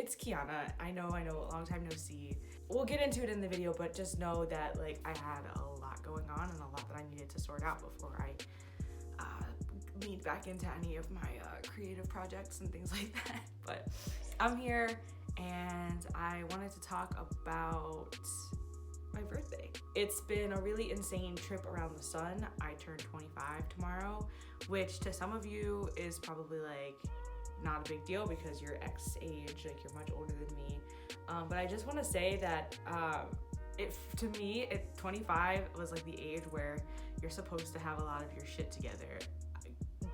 it's Kiana. I know, long time no see. We'll get into it in the video, but just know that like I had a lot going on and a lot that I needed to sort out before I lead back into any of my creative projects and things like that. But I'm here and I wanted to talk about my birthday. It's been a really insane trip around the sun. I turn 25 tomorrow, which to some of you is probably like not a big deal because you're X age, like you're much older than me. But I just want to say that to me, 25 was like the age where you're supposed to have a lot of your shit together. I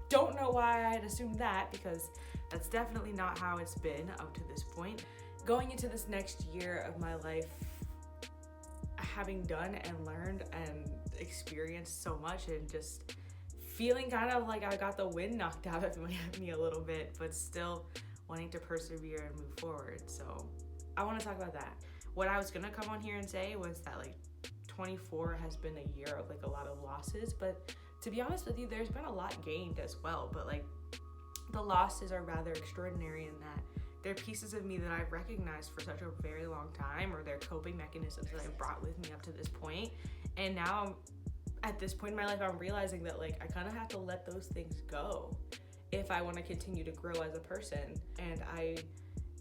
don't know why I'd assumed that, because that's definitely not how it's been up to this point. Going into this next year of my life, having done and learned and experienced so much and just feeling kind of like I got the wind knocked out of me a little bit, but still wanting to persevere and move forward. So I want to talk about that. What I was gonna come on here and say was that like 24 has been a year of like a lot of losses, but to be honest with you, there's been a lot gained as well. But like the losses are rather extraordinary in that they're pieces of me that I've recognized for such a very long time, or they're coping mechanisms that I've brought with me up to this point. And now at this point in my life, I'm realizing that like I kind of have to let those things go if I want to continue to grow as a person. And I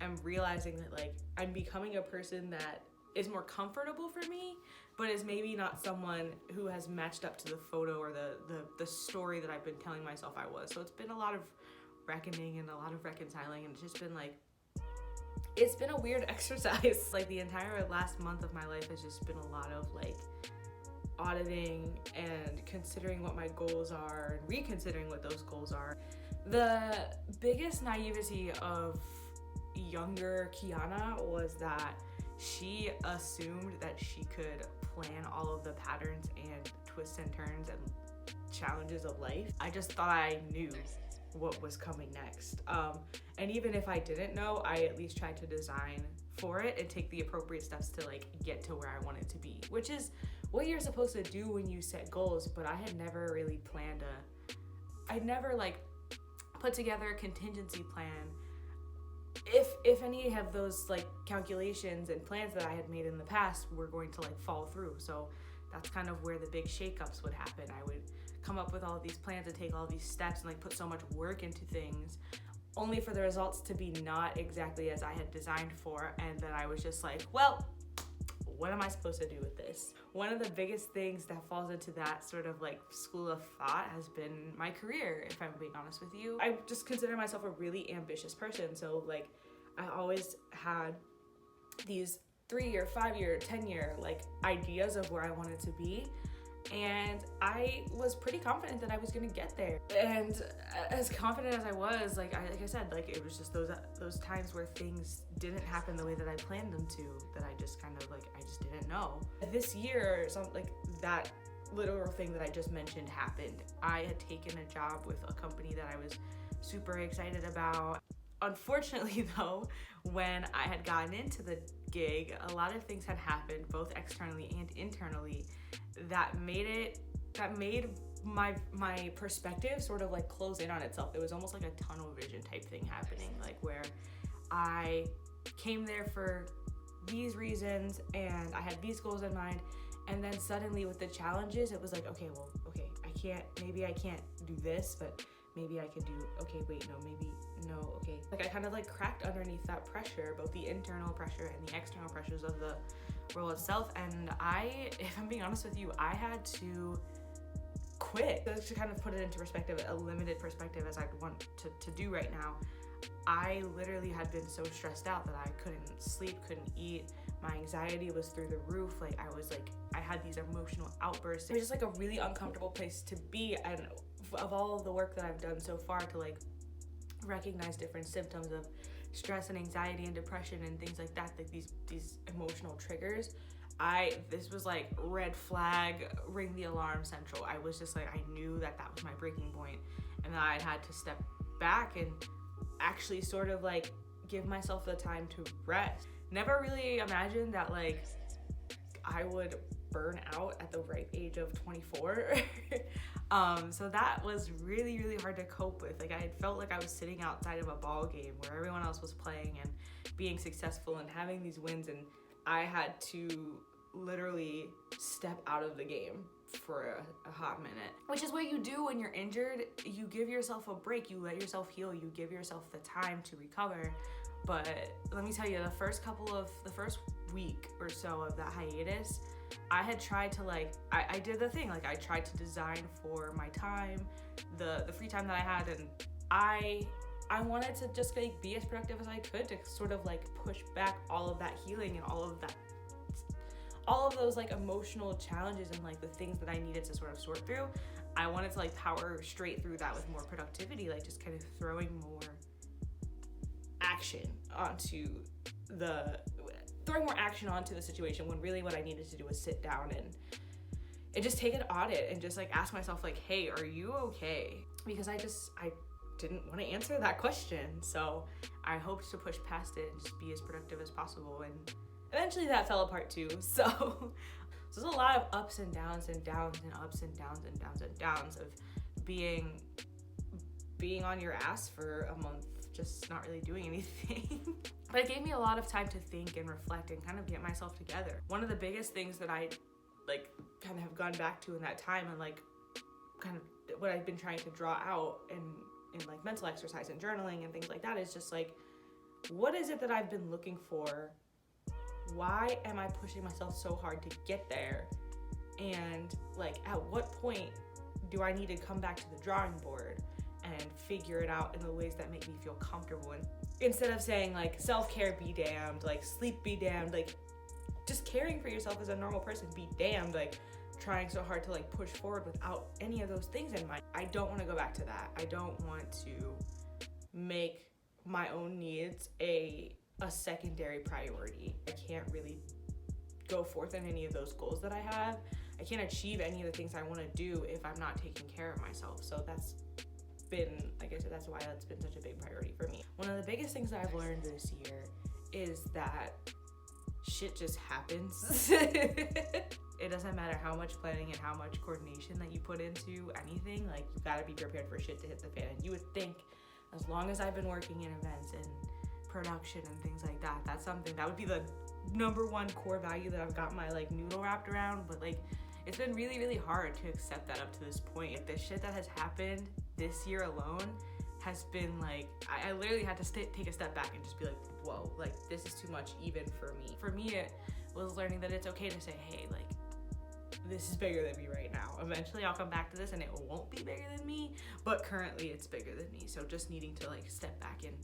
am realizing that like I'm becoming a person that is more comfortable for me, but is maybe not someone who has matched up to the photo or the story that I've been telling myself I was. So it's been a lot of reckoning and a lot of reconciling, and it's just been like, it's been a weird exercise. Like the entire last month of my life has just been a lot of like auditing and considering what my goals are and reconsidering what those goals are. The biggest naivety of younger Kiana was that she assumed that she could plan all of the patterns and twists and turns and challenges of life. I just thought I knew what was coming next. And even if I didn't know, I at least tried to design for it and take the appropriate steps to like get to where I wanted to be, which is what you're supposed to do when you set goals. But I had never really planned I'd never like put together a contingency plan if any of those like calculations and plans that I had made in the past were going to like fall through. So that's kind of where the big shakeups would happen. I would come up with all these plans and take all these steps and like put so much work into things, only for the results to be not exactly as I had designed for. And then I was just like, well, what am I supposed to do with this? One of the biggest things that falls into that sort of like school of thought has been my career, if I'm being honest with you. I just consider myself a really ambitious person. So like I always had these 3-year, 5-year, 10-year like ideas of where I wanted to be. And I was pretty confident that I was gonna get there. And as confident as I was, like I said, like it was just those times where things didn't happen the way that I planned them to, that I just kind of like, I just didn't know. This year, like that literal thing that I just mentioned happened. I had taken a job with a company that I was super excited about. Unfortunately though, when I had gotten into the gig, a lot of things had happened, both externally and internally, that made my perspective sort of like close in on itself. It was almost like a tunnel vision type thing happening, like where I came there for these reasons and I had these goals in mind, and then suddenly with the challenges, it was like, okay, maybe I can't do this, but maybe I can do, okay, wait, no, maybe, no, okay. Like I kind of like cracked underneath that pressure, both the internal pressure and the external pressures of the role itself. And if I'm being honest with you, I had to quit. To kind of put it into perspective, a limited perspective as I'd want to do right now, I literally had been so stressed out that I couldn't sleep, couldn't eat. My anxiety was through the roof. Like I had these emotional outbursts. It was just like a really uncomfortable place to be. And of all of the work that I've done so far to like recognize different symptoms of stress and anxiety and depression and things like that, like these emotional triggers, this was like red flag, ring the alarm central. I was just like, I knew that was my breaking point, and that I had to step back and actually sort of like give myself the time to rest. Never really imagined that like I would burn out at the ripe age of 24. So that was really, really hard to cope with. Like, I had felt like I was sitting outside of a ball game where everyone else was playing and being successful and having these wins, and I had to literally step out of the game for a hot minute, which is what you do when you're injured. You give yourself a break, you let yourself heal, you give yourself the time to recover. But let me tell you, the first week or so of that hiatus, I had tried to I did the thing, I tried to design for my time, the free time that I had, and I wanted to just be as productive as I could to sort of push back all of that healing and all of those emotional challenges and the things that I needed to sort of sort through. I wanted to power straight through that with more productivity, just kind of throwing more action onto the situation, when really what I needed to do was sit down and just take an audit and just ask myself hey, are you okay? Because I didn't want to answer that question. So I hoped to push past it and just be as productive as possible, and eventually that fell apart too. So there's a lot of ups and downs and downs and ups and downs and downs and downs of being on your ass for a month, just not really doing anything. But it gave me a lot of time to think and reflect and kind of get myself together. One of the biggest things that I kind of have gone back to in that time, and kind of what I've been trying to draw out in mental exercise and journaling and things like that, is just what is it that I've been looking for? Why am I pushing myself so hard to get there? And at what point do I need to come back to the drawing board and figure it out in the ways that make me feel comfortable? And instead of saying self-care be damned, sleep be damned, just caring for yourself as a normal person be damned, trying so hard to push forward without any of those things in mind. I don't want to go back to that. I don't want to make my own needs a secondary priority. I can't really go forth in any of those goals that I have. I can't achieve any of the things I want to do if I'm not taking care of myself. So that's been, that's why that's been such a big priority for me. One of the biggest things that I've learned this year is that shit just happens. It doesn't matter how much planning and how much coordination that you put into anything, you gotta be prepared for shit to hit the fan. And you would think, as long as I've been working in events and production and things like that, that's something that would be the number one core value that I've got my noodle wrapped around. But it's been really, really hard to accept that up to this point. The shit that has happened this year alone has been I literally had to take a step back and just be whoa, this is too much even for me. For me, it was learning that it's okay to say, hey, this is bigger than me right now. Eventually I'll come back to this and it won't be bigger than me, but currently it's bigger than me. So just needing to step back and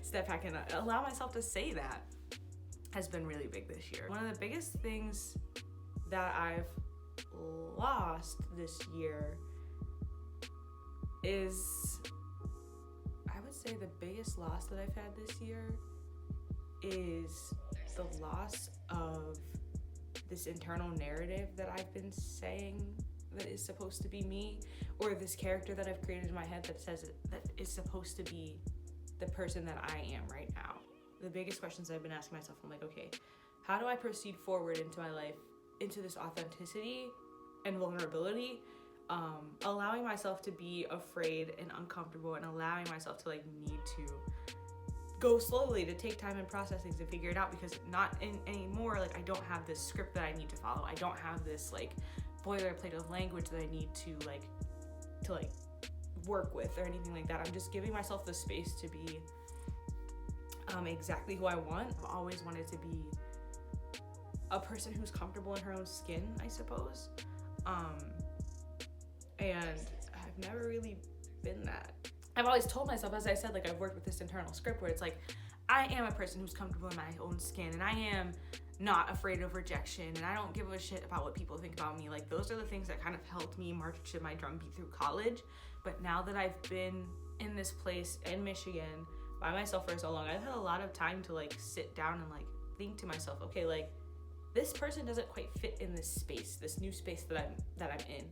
step back and allow myself to say that has been really big this year. One of the biggest things that I've lost this year is, I would say the biggest loss that I've had this year is the loss of this internal narrative that I've been saying that is supposed to be me, or this character that I've created in my head that says that is supposed to be the person that I am right now. The biggest questions I've been asking myself, I'm okay, how do I proceed forward into my life, into this authenticity and vulnerability, allowing myself to be afraid and uncomfortable, and allowing myself to need to go slowly, to take time and process things and figure it out, because not anymore, I don't have this script that I need to follow. I don't have this boilerplate of language that I need to work with or anything like that. I'm just giving myself the space to be exactly who I want. I've always wanted to be a person who's comfortable in her own skin, I suppose. And I've never really been that. I've always told myself, as I said, I've worked with this internal script where it's I am a person who's comfortable in my own skin, and I am not afraid of rejection, and I don't give a shit about what people think about me. Those are the things that kind of helped me march to my drumbeat through college. But now that I've been in this place in Michigan by myself for so long, I've had a lot of time to sit down and think to myself, okay, this person doesn't quite fit in this space, this new space that I'm in,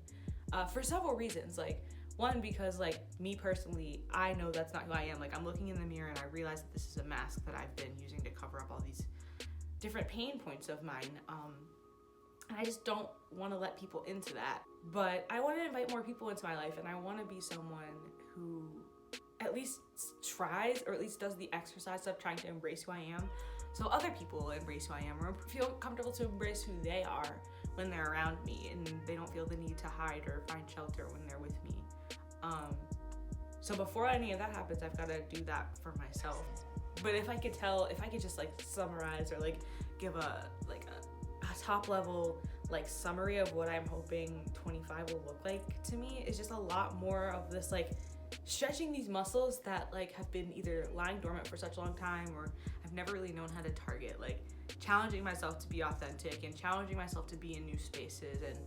for several reasons. One, because me personally, I know that's not who I am. I'm looking in the mirror and I realize that this is a mask that I've been using to cover up all these different pain points of mine. And I just don't want to let people into that. But I want to invite more people into my life, and I want to be someone who at least tries, or at least does the exercise of trying to embrace who I am, so other people embrace who I am, or feel comfortable to embrace who they are when they're around me, and they don't feel the need to hide or find shelter when they're with me. So before any of that happens, I've got to do that for myself. But if I could just like summarize, or like give a top level like summary of what I'm hoping 25 will look like to me, is just a lot more of this like stretching these muscles that like have been either lying dormant for such a long time, or I've never really known how to target, like challenging myself to be authentic and challenging myself to be in new spaces and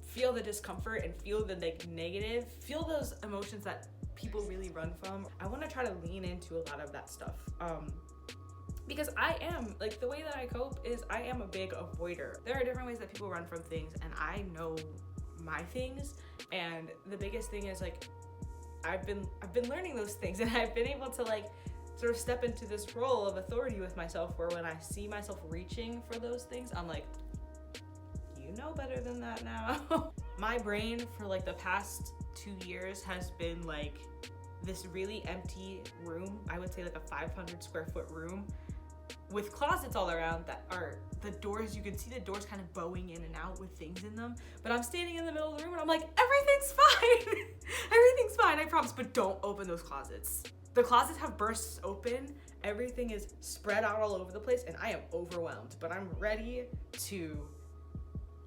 feel the discomfort and feel the negative, feel those emotions that people really run from. I want to try to lean into a lot of that stuff. Because I am, like, the way that I cope is I am a big avoider. There are different ways that people run from things, and I know my things, and the biggest thing is like I've been learning those things, and I've been able to like sort of step into this role of authority with myself, where when I see myself reaching for those things, I'm like, you know better than that now. My brain for like the past 2 years has been like this really empty room. I would say like a 500 square foot room with closets all around that are the doors. You can see the doors kind of bowing in and out with things in them. But I'm standing in the middle of the room and I'm like, everything's fine. Everything's fine, I promise. But don't open those closets. The closets have bursts open. Everything is spread out all over the place and I am overwhelmed. But I'm ready to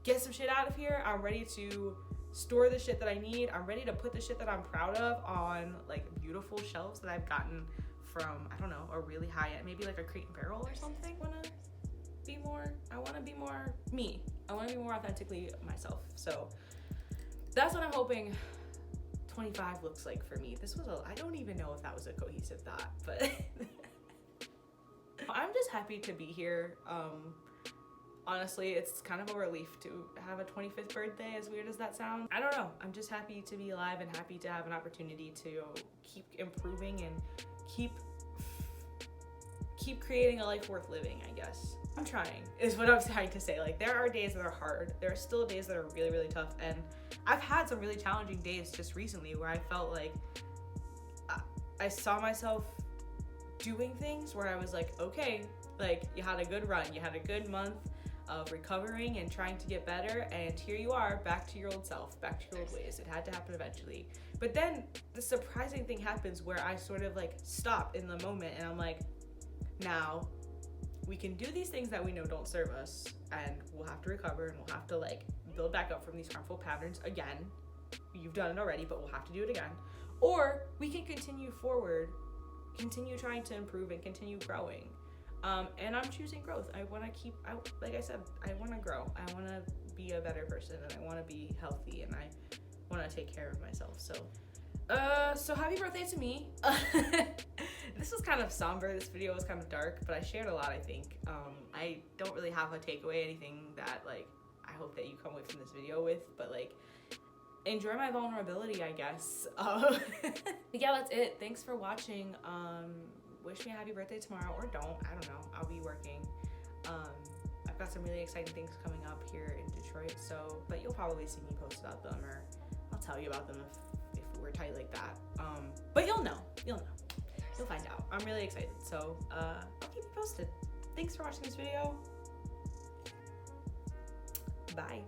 get some shit out of here. I'm ready to store the shit that I need. I'm ready to put the shit that I'm proud of on like beautiful shelves that I've gotten from, I don't know, a really high end, maybe like a Crate and Barrel or something. I want to be more me. I want to be more authentically myself. So that's what I'm hoping 25 looks like for me. I don't even know if that was a cohesive thought, but I'm just happy to be here. Honestly, it's kind of a relief to have a 25th birthday, as weird as that sounds. I don't know. I'm just happy to be alive and happy to have an opportunity to keep improving and keep creating a life worth living, I guess. I'm trying, is what I'm trying to say. Like, there are days that are hard. There are still days that are really, really tough. And I've had some really challenging days just recently where I felt like I saw myself doing things where I was like, okay, like, you had a good run. You had a good month of recovering and trying to get better, and here you are, back to your old self, back to your old ways. It had to happen eventually. But then the surprising thing happens where I sort of like stop in the moment and I'm like, now we can do these things that we know don't serve us, and we'll have to recover and we'll have to like build back up from these harmful patterns again. You've done it already, but we'll have to do it again. Or we can continue forward, continue trying to improve and continue growing. And I'm choosing growth. I want to like I said, I want to grow. I want to be a better person, and I want to be healthy, and I want to take care of myself. So happy birthday to me. This was kind of somber. This video was kind of dark, but I shared a lot, I think. I don't really have a takeaway, anything that like I hope that you come away from this video with, but like enjoy my vulnerability, I guess. But yeah, that's it. Thanks for watching. Wish me a happy birthday tomorrow, or don't. I don't know. I'll be working. I've got some really exciting things coming up here in Detroit, but you'll probably see me post about them, or I'll tell you about them if we're tight like that. But you'll know. You'll find out. I'm really excited. So I'll keep you posted. Thanks for watching this video. Bye.